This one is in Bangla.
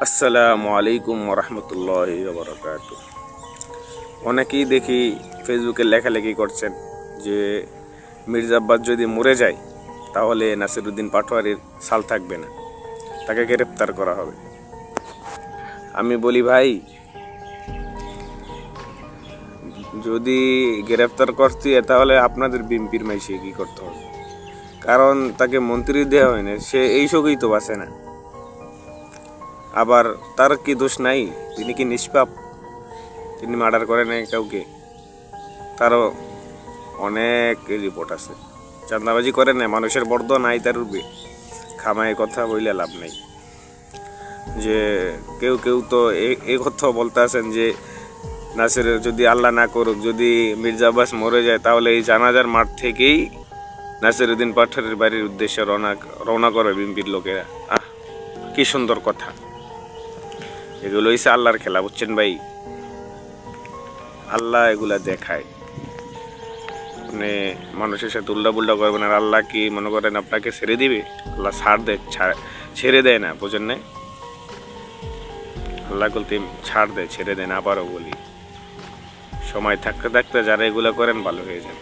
আসসালামু আলাইকুম রহমতুল্লাহি বারাকাতু। অনেকেই দেখি ফেসবুকে লেখালেখি করছেন যে মির্জা আব্বাস যদি মরে যায় তাহলে নাসিরুদ্দিন পাটোয়ারির সাল থাকবে না, তাকে গ্রেপ্তার করা হবে। আমি বলি ভাই, যদি গ্রেপ্তার করতে তাহলে আপনাদের বিএনপির মাইসে কি করতে হবে? কারণ তাকে মন্ত্রী দেওয়া হয় না, সে এই শোকেই তো বাঁচে না। আবার তার কি দোষ নাই? তিনি কি নিষ্পাপ? তিনি মার্ডার করে নাই কাউকে? তারও অনেক রিপোর্ট আছে। চাঁদাবাজি করে না, মানুষের বর্দ নাই তার রূপে। খামায় কথা বইলে লাভ নেই। যে কেউ কেউ তো এই কথা বলতে আছেন যে নাসির যদি আল্লাহ না করুক, যদি মির্জা আব্বাস মরে যায় তাহলে এই জানাজার মাঠ থেকেই নাসিরুদ্দিন পাটোয়ারির বাড়ির উদ্দেশ্যে রওনা করে বিএনপির লোকেরা। কি সুন্দর কথা! এগুলো হচ্ছে আল্লাহর খেলা, বুঝছেন ভাই? আল্লাহ এগুলা দেখায়, মানে মানুষের সাথে উল্টা পুল্টা করবেন। আর আল্লাহ কি মনে করেন আপনাকে ছেড়ে দিবে? আল্লাহ ছেড়ে দেয় না, বোঝেন না? আল্লাহ বলতে ছাড় দেয়, ছেড়ে দেয় না। আবারও বলি, সময় থাকতে থাকতে যারা এগুলো করেন ভালো হয়ে যান।